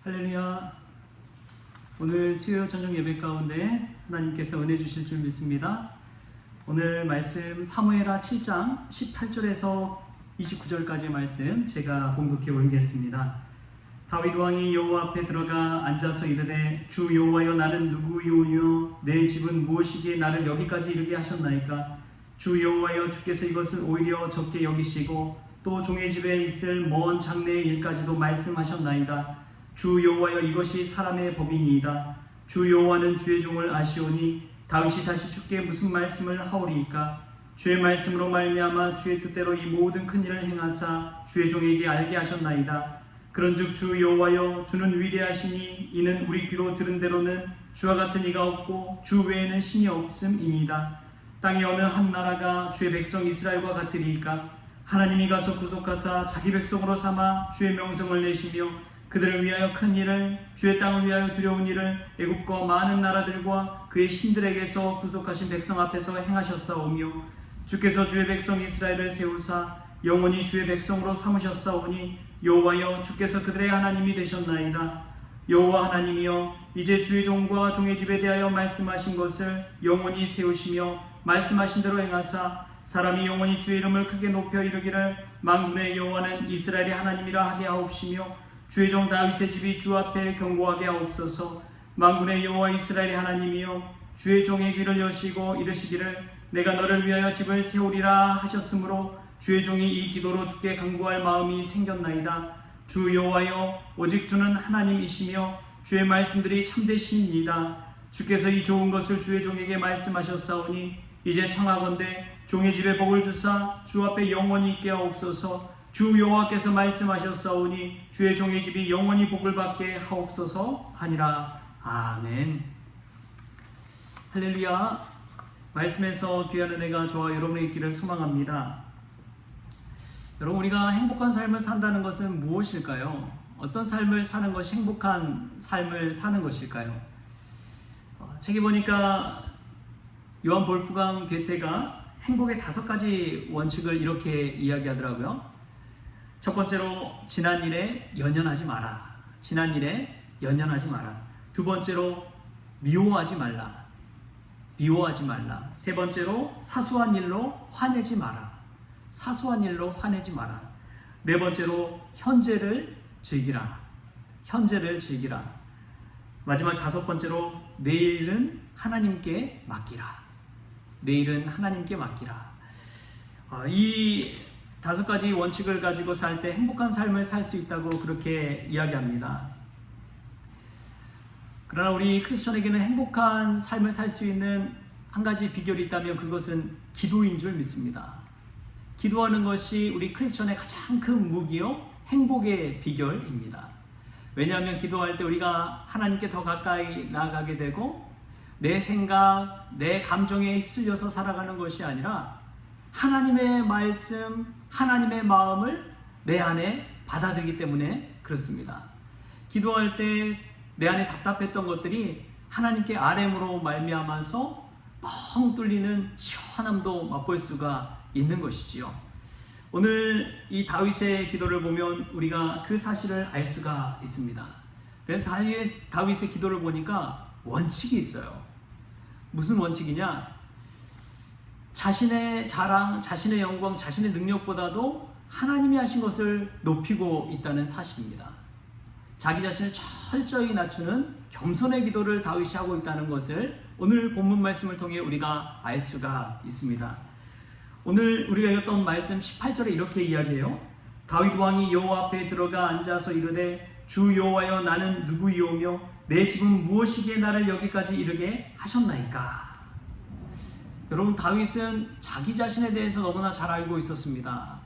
할렐루야. 오늘 수요 저녁 예배 가운데 하나님께서 은혜 주실 줄 믿습니다. 오늘 말씀 사무엘하 7장 18절에서 29절까지의 말씀 제가 봉독해 올리겠습니다. 다윗 왕이 여호와 앞에 들어가 앉아서 이르되 주 여호와여 나는 누구이오며 내 집은 무엇이기에 나를 여기까지 이르게 하셨나이까. 주 여호와여 주께서 이것을 오히려 적게 여기시고 또 종의 집에 있을 먼 장래의 일까지도 말씀하셨나이다. 주 여호와여 이것이 사람의 법이니이다. 주 여호와는 주의 종을 아시오니 다윗이 다시 주께 무슨 말씀을 하오리이까. 주의 말씀으로 말미암아 주의 뜻대로 이 모든 큰 일을 행하사 주의 종에게 알게 하셨나이다. 그런즉 주 여호와여 주는 위대하시니 이는 우리 귀로 들은 대로는 주와 같은 이가 없고 주 외에는 신이 없음이니이다. 땅의 어느 한 나라가 주의 백성 이스라엘과 같으리이까. 하나님이 가서 구속하사 자기 백성으로 삼아 주의 명성을 내시며 그들을 위하여 큰 일을 주의 땅을 위하여 두려운 일을 애굽과 많은 나라들과 그의 신들에게서 구속하신 백성 앞에서 행하셨사오며 주께서 주의 백성 이스라엘을 세우사 영원히 주의 백성으로 삼으셨사오니 여호와여 주께서 그들의 하나님이 되셨나이다. 여호와 하나님이여 이제 주의 종과 종의 집에 대하여 말씀하신 것을 영원히 세우시며 말씀하신 대로 행하사 사람이 영원히 주의 이름을 크게 높여 이르기를 만군의 여호와는 이스라엘의 하나님이라 하게 하옵시며 주의 종 다윗의 집이 주 앞에 견고하게 하옵소서. 만군의 여호와 이스라엘의 하나님이여 주의 종의 귀를 여시고 이르시기를 내가 너를 위하여 집을 세우리라 하셨으므로 주의 종이 이 기도로 주께 간구할 마음이 생겼나이다. 주 여호와여 오직 주는 하나님이시며 주의 말씀들이 참되시니이다. 주께서 이 좋은 것을 주의 종에게 말씀하셨사오니 이제 청하건대 종의 집에 복을 주사 주 앞에 영원히 있게 하옵소서. 주 여호와께서 말씀하셨사오니 주의 종의 집이 영원히 복을 받게 하옵소서 하니라. 아멘. 할렐루야. 말씀에서 귀한 은혜가 저와 여러분의 있기를 소망합니다. 여러분, 우리가 행복한 삶을 산다는 것은 무엇일까요? 어떤 삶을 사는 것이 행복한 삶을 사는 것일까요? 책에 보니까 요한 볼프강 괴테가 행복의 5가지 원칙을 이렇게 이야기하더라고요. 첫 번째로 지난 일에 연연하지 마라. 지난 일에 연연하지 마라. 두 번째로 미워하지 말라. 미워하지 말라. 세 번째로 사소한 일로 화내지 마라. 사소한 일로 화내지 마라. 네 번째로 현재를 즐기라. 현재를 즐기라. 마지막 5번째로 내일은 하나님께 맡기라. 내일은 하나님께 맡기라. 이 5가지 원칙을 가지고 살 때 행복한 삶을 살 수 있다고 그렇게 이야기합니다. 그러나 우리 크리스천에게는 행복한 삶을 살 수 있는 한 가지 비결이 있다면 그것은 기도인 줄 믿습니다. 기도하는 것이 우리 크리스천의 가장 큰 무기요 행복의 비결입니다. 왜냐하면 기도할 때 우리가 하나님께 더 가까이 나아가게 되고 내 생각, 내 감정에 휩쓸려서 살아가는 것이 아니라 하나님의 말씀, 하나님의 마음을 내 안에 받아들이기 때문에 그렇습니다. 기도할 때 내 안에 답답했던 것들이 하나님께 아뢰므로 말미암아서 뻥 뚫리는 시원함도 맛볼 수가 있는 것이지요. 오늘 이 다윗의 기도를 보면 우리가 그 사실을 알 수가 있습니다. 다윗의 기도를 보니까 원칙이 있어요. 무슨 원칙이냐? 자신의 자랑, 자신의 영광, 자신의 능력보다도 하나님이 하신 것을 높이고 있다는 사실입니다. 자기 자신을 철저히 낮추는 겸손의 기도를 다윗이 하고 있다는 것을 오늘 본문 말씀을 통해 우리가 알 수가 있습니다. 오늘 우리가 읽었던 말씀 18절에 이렇게 이야기해요. 다윗 왕이 여호와 앞에 들어가 앉아서 이르되 주 여호와여 나는 누구이오며 내 집은 무엇이기에 나를 여기까지 이르게 하셨나이까. 여러분, 다윗은 자기 자신에 대해서 너무나 잘 알고 있었습니다.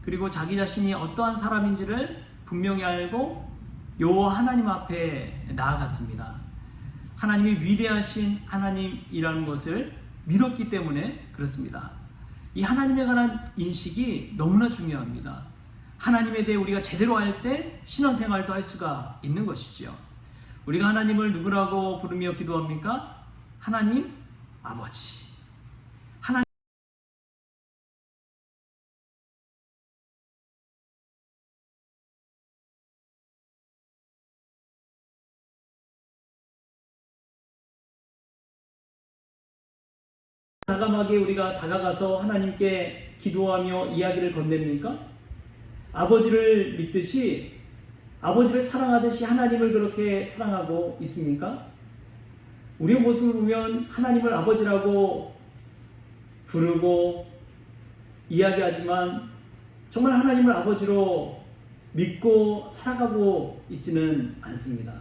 그리고 자기 자신이 어떠한 사람인지를 분명히 알고 여호와 하나님 앞에 나아갔습니다. 하나님이 위대하신 하나님이라는 것을 믿었기 때문에 그렇습니다. 이 하나님에 관한 인식이 너무나 중요합니다. 하나님에 대해 우리가 제대로 알 때 신앙생활도 할 수가 있는 것이지요. 우리가 하나님을 누구라고 부르며 기도합니까? 하나님 아버지. 과감하게 우리가 다가가서 하나님께 기도하며 이야기를 건넵니까? 아버지를 믿듯이, 아버지를 사랑하듯이 하나님을 그렇게 사랑하고 있습니까? 우리의 모습을 보면 하나님을 아버지라고 부르고 이야기하지만 정말 하나님을 아버지로 믿고 살아가고 있지는 않습니다.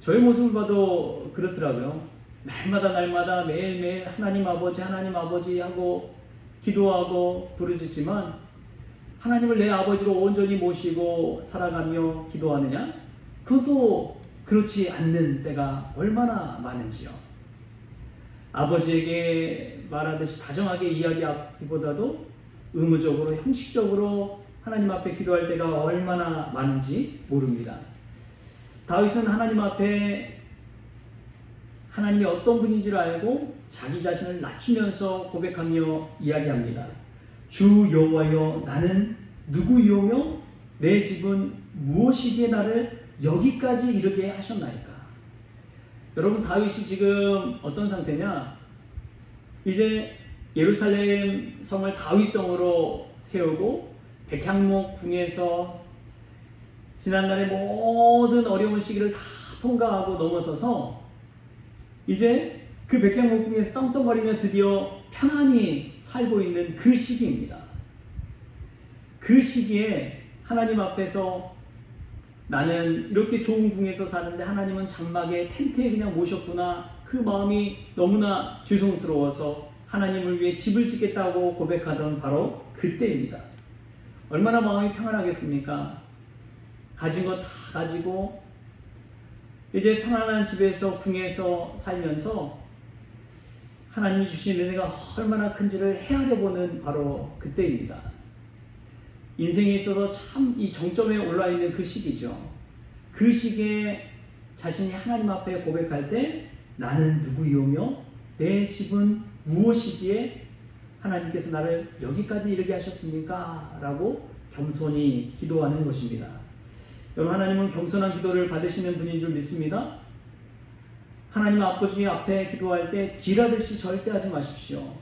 저의 모습을 봐도 그렇더라고요. 날마다 매일매일 하나님 아버지 하고 기도하고 부르짖지만 하나님을 내 아버지로 온전히 모시고 살아가며 기도하느냐? 그것도 그렇지 않는 때가 얼마나 많은지요. 아버지에게 말하듯이 다정하게 이야기하기보다도 의무적으로 형식적으로 하나님 앞에 기도할 때가 얼마나 많은지 모릅니다. 다윗은 하나님 앞에 하나님이 어떤 분인지를 알고 자기 자신을 낮추면서 고백하며 이야기합니다. 주 여호와여, 나는 누구이오며 내 집은 무엇이기에 나를 여기까지 이르게 하셨나이까. 여러분, 다윗이 지금 어떤 상태냐? 이제 예루살렘 성을 다윗성으로 세우고 백향목 궁에서 지난날의 모든 어려운 시기를 다 통과하고 넘어서서 이제 그 백향목 궁에서 떵떵거리며 드디어 편안히 살고 있는 그 시기입니다. 그 시기에 하나님 앞에서 나는 이렇게 좋은 궁에서 사는데 하나님은 장막에 텐트에 그냥 모셨구나. 그 마음이 너무나 죄송스러워서 하나님을 위해 집을 짓겠다고 고백하던 바로 그때입니다. 얼마나 마음이 평안하겠습니까? 가진 거 다 가지고 이제 평안한 집에서 궁에서 살면서 하나님이 주신 은혜가 얼마나 큰지를 헤아려 보는 바로 그때입니다. 인생에 있어서 참 이 정점에 올라 있는 그 시기죠. 그 시기에 자신이 하나님 앞에 고백할 때 나는 누구이오며 내 집은 무엇이기에 하나님께서 나를 여기까지 이르게 하셨습니까? 라고 겸손히 기도하는 것입니다. 여러분, 하나님은 겸손한 기도를 받으시는 분인 줄 믿습니다. 하나님 아버지 앞에 기도할 때 딜하듯이 절대 하지 마십시오.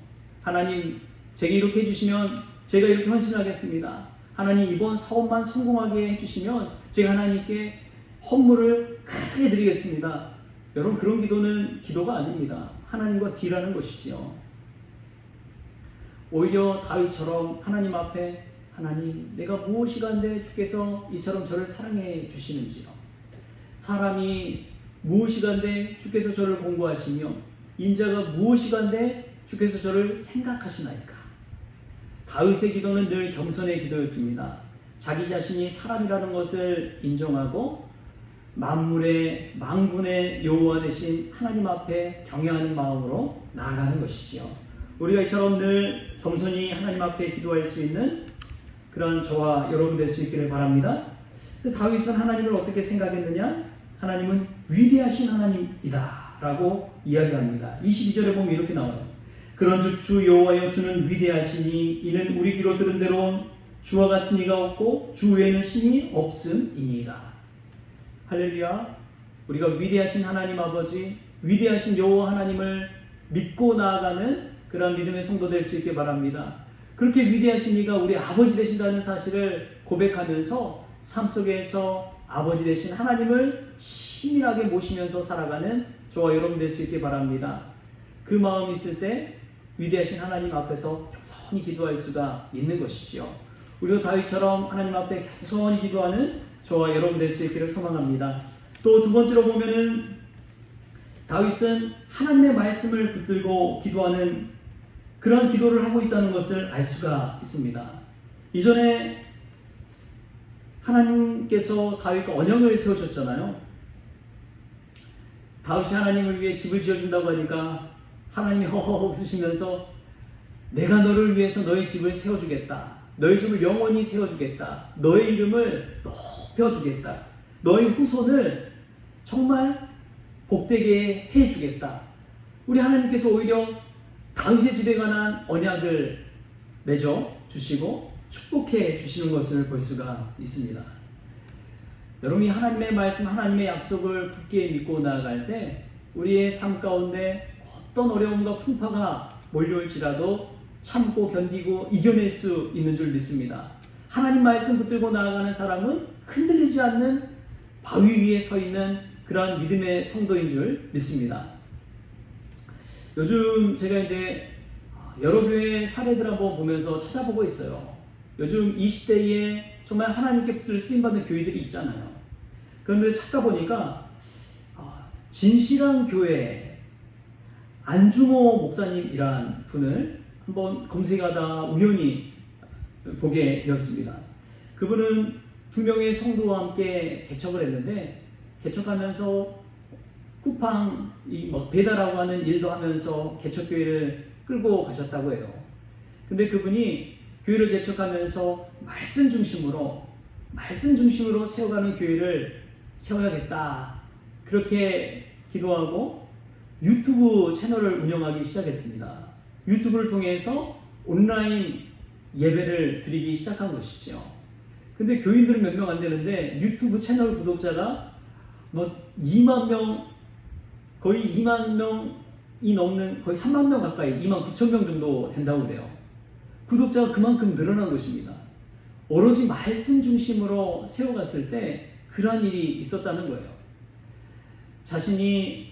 하나님, 제게 이렇게 해주시면 제가 이렇게 헌신하겠습니다. 하나님, 이번 사업만 성공하게 해주시면 제가 하나님께 헌물을 크게 드리겠습니다. 여러분, 그런 기도는 기도가 아닙니다. 하나님과 딜하는 것이지요. 오히려 다윗처럼 하나님 앞에 하나님, 내가 무엇이간데 주께서 이처럼 저를 사랑해 주시는지요. 사람이 무엇이간데 주께서 저를 공고하시며 인자가 무엇이간데 주께서 저를 생각하시나이까. 다윗의 기도는 늘 겸손의 기도였습니다. 자기 자신이 사람이라는 것을 인정하고 만물의 망군의 여호와 되신 하나님 앞에 경외하는 마음으로 나아가는 것이지요. 우리가 이처럼 늘 겸손히 하나님 앞에 기도할 수 있는 그런 저와 여러분 될 수 있기를 바랍니다. 그래서 다윗은 하나님을 어떻게 생각했느냐? 하나님은 위대하신 하나님이다 라고 이야기합니다. 22절에 보면 이렇게 나와요. 그런즉 주 여호와여, 주는 위대하시니 이는 우리 귀로 들은 대로 주와 같은 이가 없고 주 외에는 신이 없음이니이다. 할렐루야. 우리가 위대하신 하나님 아버지, 위대하신 여호와 하나님을 믿고 나아가는 그런 믿음의 성도 될 수 있게 바랍니다. 그렇게 위대하신 이가 우리 아버지 되신다는 사실을 고백하면서 삶 속에서 아버지 되신 하나님을 친밀하게 모시면서 살아가는 저와 여러분 될 수 있게 바랍니다. 그 마음이 있을 때 위대하신 하나님 앞에서 겸손히 기도할 수가 있는 것이지요. 우리도 다윗처럼 하나님 앞에 겸손히 기도하는 저와 여러분 될 수 있기를 소망합니다. 또 두 번째로 보면은 다윗은 하나님의 말씀을 붙들고 기도하는 그런 기도를 하고 있다는 것을 알 수가 있습니다. 이전에 하나님께서 다윗과 언약을 세우셨잖아요. 다윗이 하나님을 위해 집을 지어준다고 하니까 하나님이 허허 웃으시면서 내가 너를 위해서 너의 집을 세워주겠다. 너의 집을 영원히 세워주겠다. 너의 이름을 높여주겠다. 너의 후손을 정말 복되게 해주겠다. 우리 하나님께서 오히려 다윗의 집에 관한 언약을 맺어 주시고 축복해 주시는 것을 볼 수가 있습니다. 여러분이 하나님의 말씀, 하나님의 약속을 굳게 믿고 나아갈 때 우리의 삶 가운데 어떤 어려움과 풍파가 몰려올지라도 참고 견디고 이겨낼 수 있는 줄 믿습니다. 하나님 말씀 붙들고 나아가는 사람은 흔들리지 않는 바위 위에 서 있는 그러한 믿음의 성도인 줄 믿습니다. 요즘 제가 이제 여러 교회 사례들 한번 보면서 찾아보고 있어요. 요즘 이 시대에 정말 하나님께 붙들 쓰임받는 교회들이 있잖아요. 그런데 찾다 보니까 진실한 교회 안중호 목사님이란 분을 한번 검색하다 우연히 보게 되었습니다. 그분은 2명의 성도와 함께 개척을 했는데, 개척하면서 쿠팡 배달하고 하는 일도 하면서 개척교회를 끌고 가셨다고 해요. 근데 그분이 교회를 개척하면서 말씀 중심으로 세워가는 교회를 세워야겠다, 그렇게 기도하고 유튜브 채널을 운영하기 시작했습니다. 유튜브를 통해서 온라인 예배를 드리기 시작한 것이죠. 근데 교인들은 몇 명 안 되는데 유튜브 채널 구독자가 2만 명, 거의 2만 명이 넘는, 거의 3만 명 가까이, 2만 9천 명 정도 된다고 그래요. 구독자가 그만큼 늘어난 것입니다. 오로지 말씀 중심으로 세워갔을 때 그러한 일이 있었다는 거예요. 자신이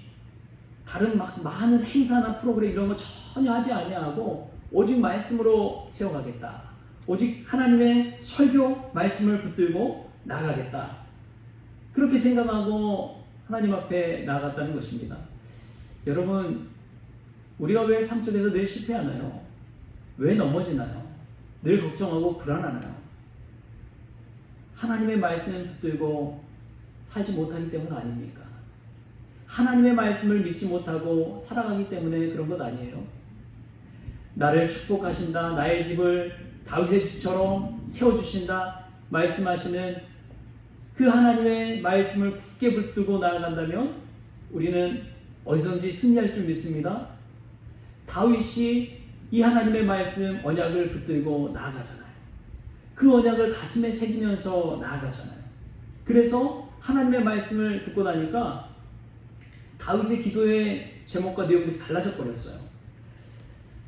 다른 많은 행사나 프로그램 이런 거 전혀 하지 아니하고 오직 말씀으로 세워가겠다. 오직 하나님의 설교 말씀을 붙들고 나아가겠다. 그렇게 생각하고 하나님 앞에 나아갔다는 것입니다. 여러분, 우리가 왜 삶 속에서 늘 실패하나요? 왜 넘어지나요? 늘 걱정하고 불안하나요? 하나님의 말씀을 붙들고 살지 못하기 때문 아닙니까? 하나님의 말씀을 믿지 못하고 살아가기 때문에 그런 것 아니에요? 나를 축복하신다, 나의 집을 다윗의 집처럼 세워주신다 말씀하시는 그 하나님의 말씀을 굳게 붙들고 나아간다면 우리는 어디서든지 승리할 줄 믿습니다. 다윗이 이 하나님의 말씀 언약을 붙들고 나아가잖아요. 그 언약을 가슴에 새기면서 나아가잖아요. 그래서 하나님의 말씀을 듣고 나니까 다윗의 기도의 제목과 내용들이 달라져 버렸어요.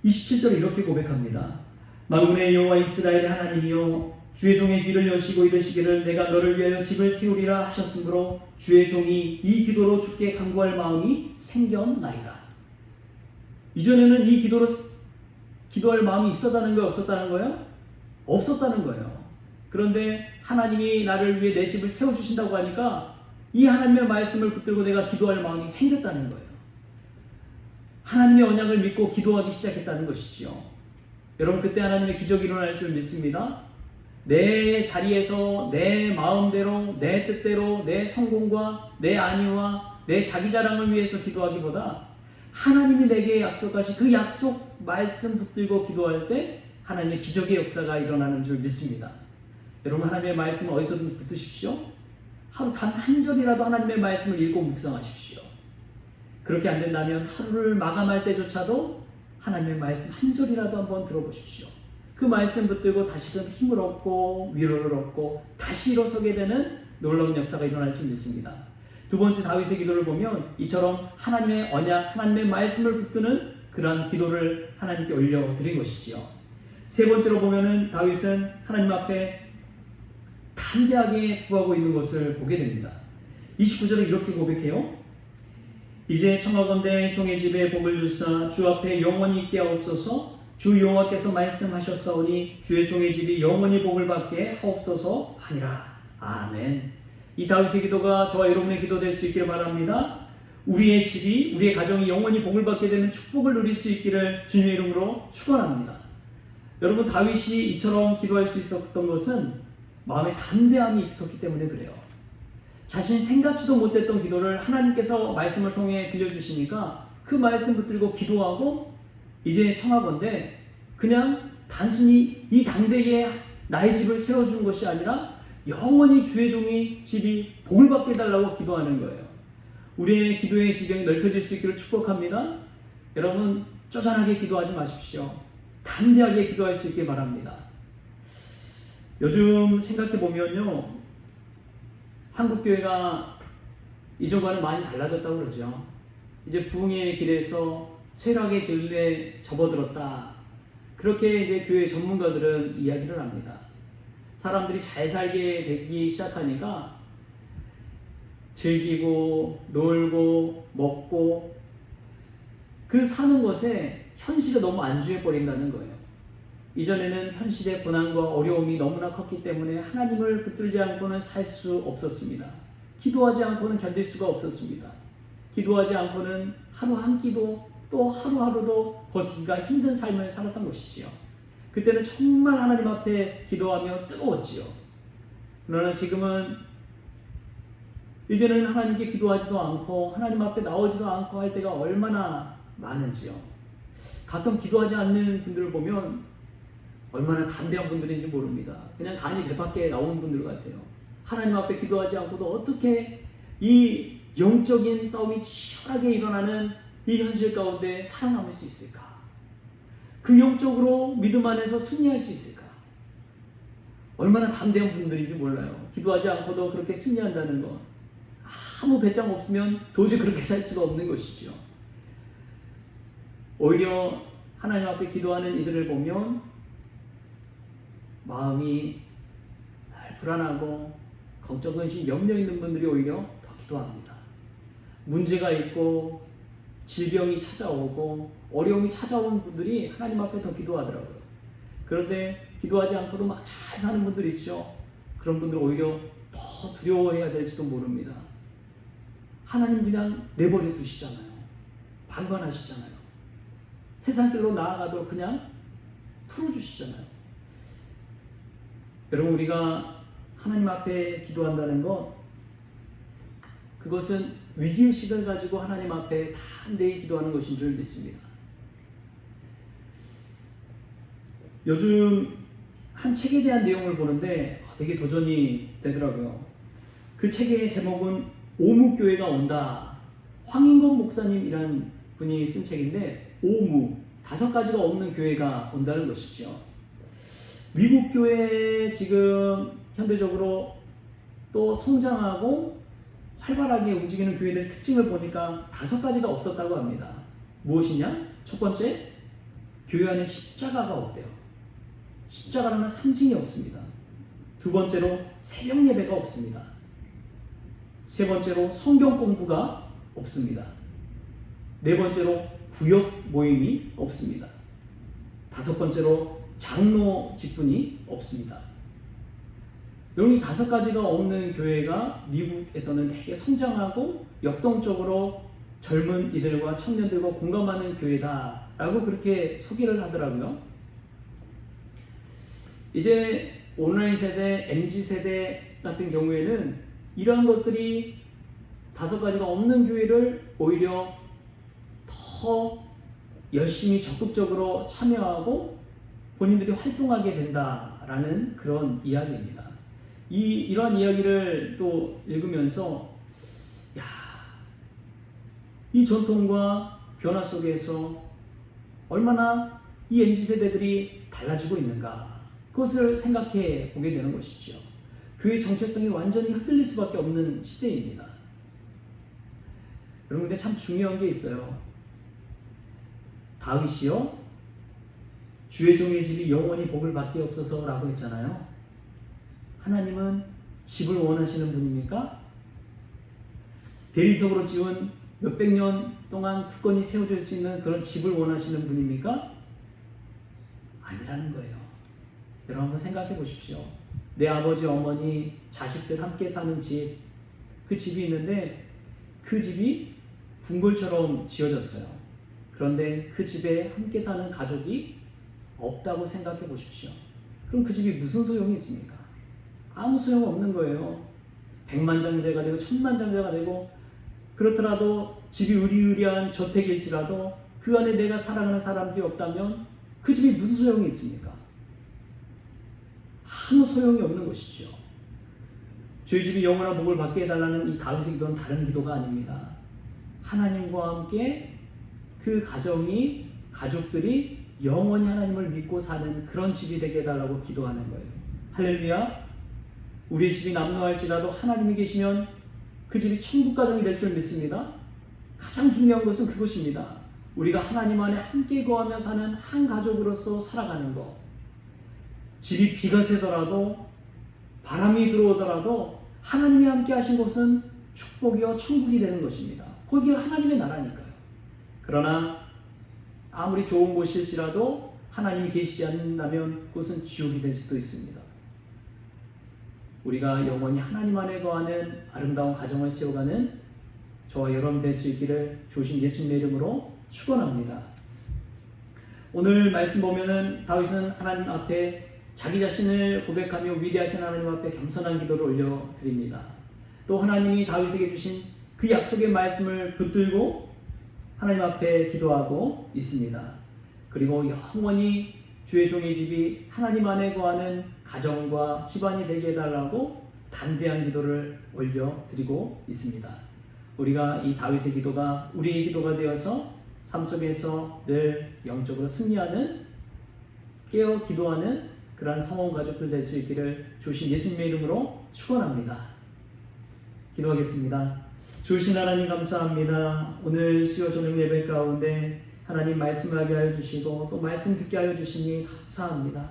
27절에 이렇게 고백합니다. 만군의 여호와 이스라엘의 하나님이여, 주의 종의 귀를 여시고 이르시기를 내가 너를 위하여 집을 세우리라 하셨으므로 주의 종이 이 기도로 주께 간구할 마음이 생겼나이다. 이전에는 이 기도로 기도할 마음이 있었다는 거예요? 없었다는 거예요? 없었다는 거예요. 그런데 하나님이 나를 위해 내 집을 세워주신다고 하니까 이 하나님의 말씀을 붙들고 내가 기도할 마음이 생겼다는 거예요. 하나님의 언약을 믿고 기도하기 시작했다는 것이지요. 여러분, 그때 하나님의 기적이 일어날 줄 믿습니다. 내 자리에서 내 마음대로, 내 뜻대로, 내 성공과 내 안위와 내 자기 자랑을 위해서 기도하기보다 하나님이 내게 약속하신 그 약속 말씀 붙들고 기도할 때 하나님의 기적의 역사가 일어나는 줄 믿습니다. 여러분, 하나님의 말씀을 어디서든 붙드십시오. 하루 단 한 절이라도 하나님의 말씀을 읽고 묵상하십시오. 그렇게 안 된다면 하루를 마감할 때조차도 하나님의 말씀 한 절이라도 한번 들어보십시오. 그 말씀 붙들고 다시금 힘을 얻고 위로를 얻고 다시 일어서게 되는 놀라운 역사가 일어날 줄 믿습니다. 두 번째 다윗의 기도를 보면 이처럼 하나님의 언약, 하나님의 말씀을 붙드는 그러한 기도를 하나님께 올려드린 것이지요. 세 번째로 보면은 다윗은 하나님 앞에 담대하게 구하고 있는 것을 보게 됩니다. 29절에 이렇게 고백해요. 이제 청하건대 종의 집에 복을 주사 주 앞에 영원히 있게 하옵소서. 주 여호와께서 말씀하셨사오니 주의 종의 집이 영원히 복을 받게 하옵소서 하니라. 아멘. 이 다윗의 기도가 저와 여러분의 기도 될 수 있기를 바랍니다. 우리의 집이, 우리의 가정이 영원히 복을 받게 되는 축복을 누릴 수 있기를 주님의 이름으로 축원합니다. 여러분, 다윗이 이처럼 기도할 수 있었던 것은 마음에 담대함이 있었기 때문에 그래요. 자신이 생각지도 못했던 기도를 하나님께서 말씀을 통해 들려주시니까 그 말씀 붙들고 기도하고 이제 청하건대 그냥 단순히 이 당대에 나의 집을 세워준 것이 아니라 영원히 주의 종이 집이 복을 받게 해달라고 기도하는 거예요. 우리의 기도의 지경이 넓혀질 수 있기를 축복합니다. 여러분, 쪼잔하게 기도하지 마십시오. 담대하게 기도할 수 있게 바랍니다. 요즘 생각해보면요, 한국교회가 이전과는 많이 달라졌다고 그러죠. 이제 부흥의 길에서 쇠락의 길에 접어들었다. 그렇게 이제 교회 전문가들은 이야기를 합니다. 사람들이 잘 살게 되기 시작하니까 즐기고 놀고 먹고 그 사는 것에 현실이 너무 안주해 버린다는 거예요. 이전에는 현실의 고난과 어려움이 너무나 컸기 때문에 하나님을 붙들지 않고는 살 수 없었습니다. 기도하지 않고는 견딜 수가 없었습니다. 기도하지 않고는 하루 한 끼도 또 하루하루도 버티기가 힘든 삶을 살았던 것이지요. 그때는 정말 하나님 앞에 기도하며 뜨거웠지요. 그러나 지금은 이제는 하나님께 기도하지도 않고 하나님 앞에 나오지도 않고 할 때가 얼마나 많은지요. 가끔 기도하지 않는 분들을 보면 얼마나 담대한 분들인지 모릅니다. 그냥 간이 배 밖에 나오는 분들 같아요. 하나님 앞에 기도하지 않고도 어떻게 이 영적인 싸움이 치열하게 일어나는 이 현실 가운데 살아남을 수 있을까? 그 영적으로 믿음 안에서 승리할 수 있을까? 얼마나 담대한 분들인지 몰라요. 기도하지 않고도 그렇게 승리한다는 것. 아무 배짱 없으면 도저히 그렇게 살 수가 없는 것이죠. 오히려 하나님 앞에 기도하는 이들을 보면 마음이 불안하고 걱정, 근심, 염려 있는 분들이 오히려 더 기도합니다. 문제가 있고 질병이 찾아오고 어려움이 찾아온 분들이 하나님 앞에 더 기도하더라고요. 그런데 기도하지 않고도 막 잘 사는 분들 있죠. 그런 분들 오히려 더 두려워해야 될지도 모릅니다. 하나님 그냥 내버려 두시잖아요. 방관하시잖아요. 세상 길로 나아가도록 그냥 풀어주시잖아요. 여러분, 우리가 하나님 앞에 기도한다는 것, 그것은 위기의식을 가지고 하나님 앞에 담대히 기도하는 것인 줄 믿습니다. 요즘 한 책에 대한 내용을 보는데 되게 도전이 되더라고요. 그 책의 제목은 오무교회가 온다. 황인건 목사님이란 분이 쓴 책인데, 오무, 5가지가 없는 교회가 온다는 것이죠. 미국 교회 지금 현대적으로 또 성장하고 활발하게 움직이는 교회들 특징을 보니까 5가지가 없었다고 합니다. 무엇이냐? 첫 번째, 교회 안에 십자가가 없대요. 십자가라는 상징이 없습니다. 두 번째로, 새벽 예배가 없습니다. 세 번째로, 성경 공부가 없습니다. 네 번째로, 구역 모임이 없습니다. 5번째로, 장로 직분이 없습니다. 여기 5가지가 없는 교회가 미국에서는 되게 성장하고 역동적으로 젊은 이들과 청년들과 공감하는 교회다라고 그렇게 소개를 하더라고요. 이제 온라인 세대, MZ 세대 같은 경우에는 이러한 것들이 5가지가 없는 교회를 오히려 더 열심히 적극적으로 참여하고 본인들이 활동하게 된다라는 그런 이야기입니다. 이러한 이야기를 또 읽으면서 이 전통과 변화 속에서 얼마나 이 MZ세대들이 달라지고 있는가, 그것을 생각해 보게 되는 것이죠. 교회 정체성이 완전히 흔들릴 수밖에 없는 시대입니다. 여러분, 근데 참 중요한 게 있어요. 다윗이요, 주의 종의 집이 영원히 복을 받기옵소서 라고 했잖아요. 하나님은 집을 원하시는 분입니까? 대리석으로 지은 몇백 년 동안 굳건히 세워질 수 있는 그런 집을 원하시는 분입니까? 아니라는 거예요. 여러분, 한번 생각해 보십시오. 내 아버지, 어머니, 자식들 함께 사는 집, 그 집이 있는데 그 집이 궁궐처럼 지어졌어요. 그런데 그 집에 함께 사는 가족이 없다고 생각해 보십시오. 그럼 그 집이 무슨 소용이 있습니까? 아무 소용 없는 거예요. 백만장자가 되고 천만장자가 되고, 그렇더라도 집이 으리으리한 저택일지라도 그 안에 내가 사랑하는 사람들이 없다면 그 집이 무슨 소용이 있습니까? 아무 소용이 없는 것이죠. 저희 집이 영원한 복을 받게 해달라는 이 다윗의 기도는 다른 기도가 아닙니다. 하나님과 함께 그 가족들이 영원히 하나님을 믿고 사는 그런 집이 되게 해달라고 기도하는 거예요. 할렐루야. 우리 집이 남루할지라도 하나님이 계시면 그 집이 천국 가정이 될 줄 믿습니다. 가장 중요한 것은 그것입니다. 우리가 하나님 안에 함께 거하며 사는 한 가족으로서 살아가는 것. 집이 비가 새더라도 바람이 들어오더라도 하나님이 함께 하신 곳은 축복이요 천국이 되는 것입니다. 거기가 하나님의 나라니까요. 그러나 아무리 좋은 곳일지라도 하나님이 계시지 않는다면 그것은 지옥이 될 수도 있습니다. 우리가 영원히 하나님 안에 거하는 아름다운 가정을 세워가는 저와 여러분 될 수 있기를 조신 예수님의 이름으로 축원합니다. 오늘 말씀 보면은 다윗은 하나님 앞에 자기 자신을 고백하며 위대하신 하나님 앞에 겸손한 기도를 올려드립니다. 또 하나님이 다윗에게 주신 그 약속의 말씀을 붙들고 하나님 앞에 기도하고 있습니다. 그리고 영원히 주의 종의 집이 하나님 안에 거하는 가정과 집안이 되게 해달라고 담대한 기도를 올려드리고 있습니다. 우리가 이 다윗의 기도가 우리의 기도가 되어서 삶 속에서 늘 영적으로 승리하는 깨어 기도하는 그러한 성원 가족들 될 수 있기를 주신 예수님의 이름으로 축원합니다. 기도하겠습니다. 주신 하나님 감사합니다. 오늘 수요 저녁 예배 가운데 하나님 말씀하게 하여 주시고 또 말씀 듣게 하여 주시니 감사합니다.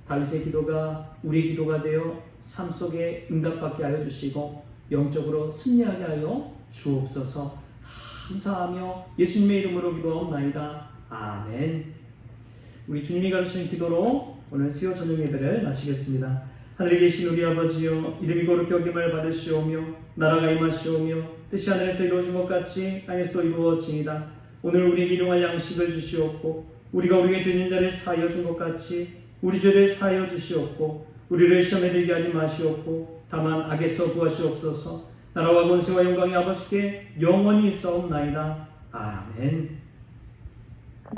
다윗의 기도가 우리의 기도가 되어 삶 속에 응답받게 하여 주시고 영적으로 승리하게 하여 주옵소서. 감사하며 예수님의 이름으로 기도하옵나이다. 아멘. 우리 주님이 가르치는 기도로 오늘 수요 저녁 예배를 마치겠습니다. 하늘에 계신 우리 아버지여, 이름이 거룩히 여김을 받으시오며 나라가 임하시오며 뜻이 하늘에서 이루어진 것 같이 땅에서도 이루어지이다. 오늘 우리에게 일용할 양식을 주시옵고 우리가 우리에게 죄진 자를 사하여 준 것 같이 우리 죄를 사하여 주시옵고 우리를 시험에 들게 하지 마시옵고 다만 악에서 구하시옵소서. 나라와 권세와 영광이 아버지께 영원히 있사옵나이다. 아멘.